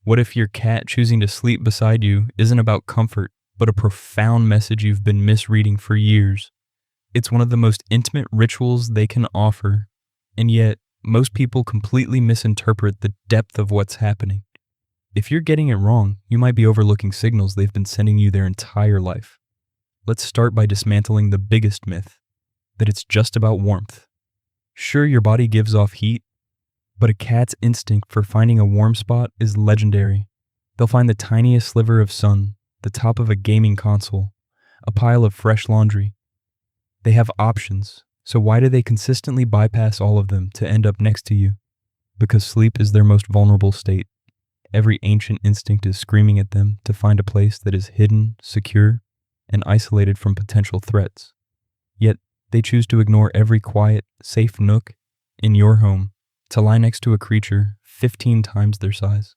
What if your cat choosing to sleep beside you isn't about comfort, but a profound message you've been misreading for years? It's one of the most intimate rituals they can offer, and yet most people completely misinterpret the depth of what's happening. If you're getting it wrong, you might be overlooking signals they've been sending you their entire life. Let's start by dismantling the biggest myth, that it's just about warmth. Sure, your body gives off heat, but a cat's instinct for finding a warm spot is legendary. They'll find the tiniest sliver of sun, the top of a gaming console, a pile of fresh laundry. They have options, so why do they consistently bypass all of them to end up next to you? Because sleep is their most vulnerable state. Every ancient instinct is screaming at them to find a place that is hidden, secure, and isolated from potential threats. Yet, they choose to ignore every quiet, safe nook in your home to lie next to a creature 15 times their size.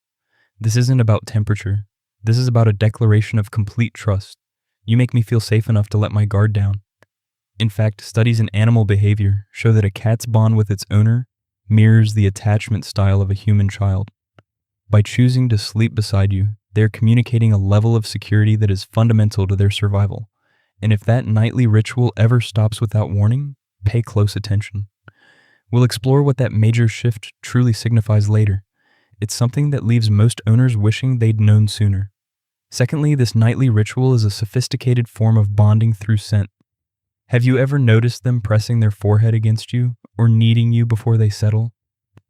This isn't about temperature. This is about a declaration of complete trust. You make me feel safe enough to let my guard down. In fact, studies in animal behavior show that a cat's bond with its owner mirrors the attachment style of a human child. By choosing to sleep beside you, they're communicating a level of security that is fundamental to their survival. And if that nightly ritual ever stops without warning, pay close attention. We'll explore what that major shift truly signifies later. It's something that leaves most owners wishing they'd known sooner. Secondly, this nightly ritual is a sophisticated form of bonding through scent. Have you ever noticed them pressing their forehead against you or kneading you before they settle?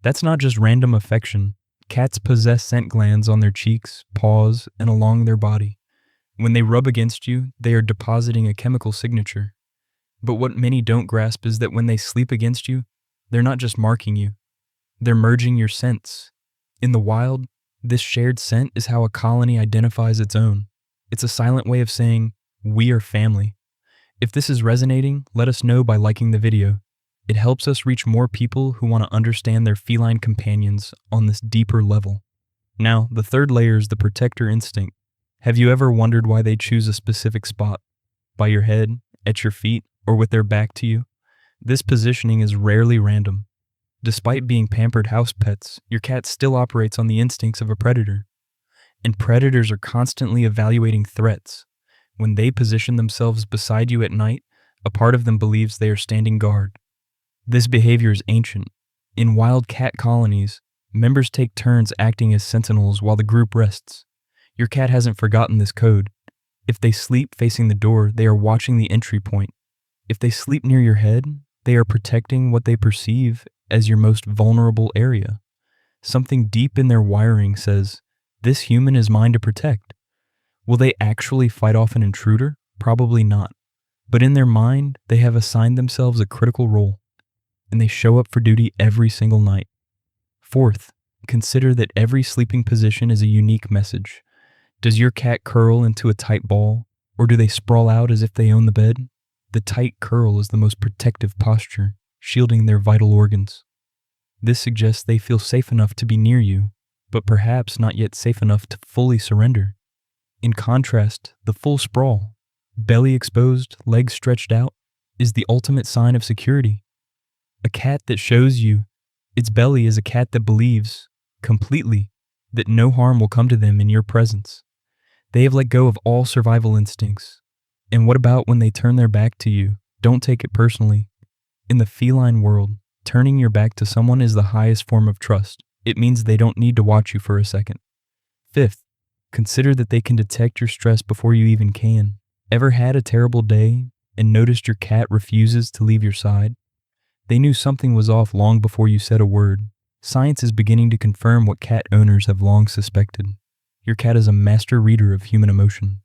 That's not just random affection. Cats possess scent glands on their cheeks, paws, and along their body. When they rub against you, they are depositing a chemical signature. But what many don't grasp is that when they sleep against you, they're not just marking you. They're merging your scents. In the wild, this shared scent is how a colony identifies its own. It's a silent way of saying, we are family. If this is resonating, let us know by liking the video. It helps us reach more people who want to understand their feline companions on this deeper level. Now, the third layer is the protector instinct. Have you ever wondered why they choose a specific spot? By your head, at your feet, or with their back to you? This positioning is rarely random. Despite being pampered house pets, your cat still operates on the instincts of a predator. And predators are constantly evaluating threats. When they position themselves beside you at night, a part of them believes they are standing guard. This behavior is ancient. In wild cat colonies, members take turns acting as sentinels while the group rests. Your cat hasn't forgotten this code. If they sleep facing the door, they are watching the entry point. If they sleep near your head, they are protecting what they perceive as your most vulnerable area. Something deep in their wiring says, this human is mine to protect. Will they actually fight off an intruder? Probably not. But in their mind, they have assigned themselves a critical role, and they show up for duty every single night. Fourth, consider that every sleeping position is a unique message. Does your cat curl into a tight ball, or do they sprawl out as if they own the bed? The tight curl is the most protective posture, shielding their vital organs. This suggests they feel safe enough to be near you, but perhaps not yet safe enough to fully surrender. In contrast, the full sprawl, belly exposed, legs stretched out, is the ultimate sign of security. A cat that shows you its belly is a cat that believes, completely, that no harm will come to them in your presence. They have let go of all survival instincts. And what about when they turn their back to you? Don't take it personally. In the feline world, turning your back to someone is the highest form of trust. It means they don't need to watch you for a second. Fifth, consider that they can detect your stress before you even can. Ever had a terrible day and noticed your cat refuses to leave your side? They knew something was off long before you said a word. Science is beginning to confirm what cat owners have long suspected. Your cat is a master reader of human emotion.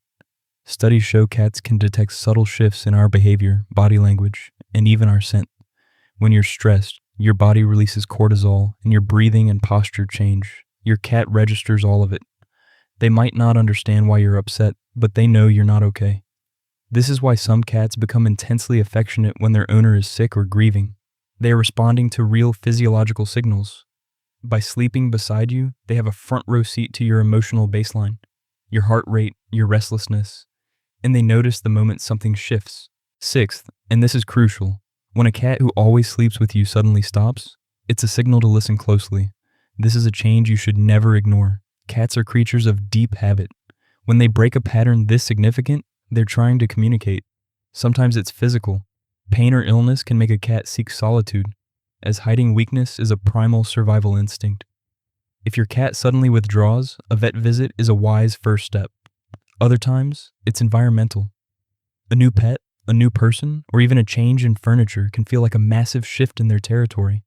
Studies show cats can detect subtle shifts in our behavior, body language, and even our scent. When you're stressed, your body releases cortisol and your breathing and posture change. Your cat registers all of it. They might not understand why you're upset, but they know you're not okay. This is why some cats become intensely affectionate when their owner is sick or grieving. They are responding to real physiological signals. By sleeping beside you, they have a front row seat to your emotional baseline, your heart rate, your restlessness, and they notice the moment something shifts. Sixth, and this is crucial, when a cat who always sleeps with you suddenly stops, it's a signal to listen closely. This is a change you should never ignore. Cats are creatures of deep habit. When they break a pattern this significant, they're trying to communicate. Sometimes it's physical. Pain or illness can make a cat seek solitude, as hiding weakness is a primal survival instinct. If your cat suddenly withdraws, a vet visit is a wise first step. Other times, it's environmental. A new pet, a new person, or even a change in furniture can feel like a massive shift in their territory.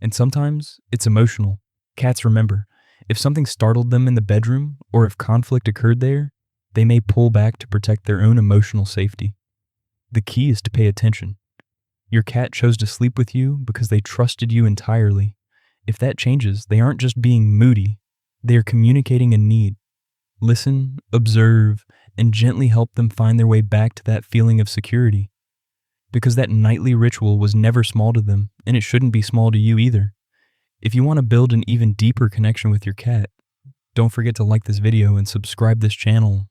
And sometimes, it's emotional. Cats remember. If something startled them in the bedroom, or if conflict occurred there, they may pull back to protect their own emotional safety. The key is to pay attention. Your cat chose to sleep with you because they trusted you entirely. If that changes, they aren't just being moody, they are communicating a need. Listen, observe, and gently help them find their way back to that feeling of security. Because that nightly ritual was never small to them, and it shouldn't be small to you either. If you want to build an even deeper connection with your cat, don't forget to like this video and subscribe this channel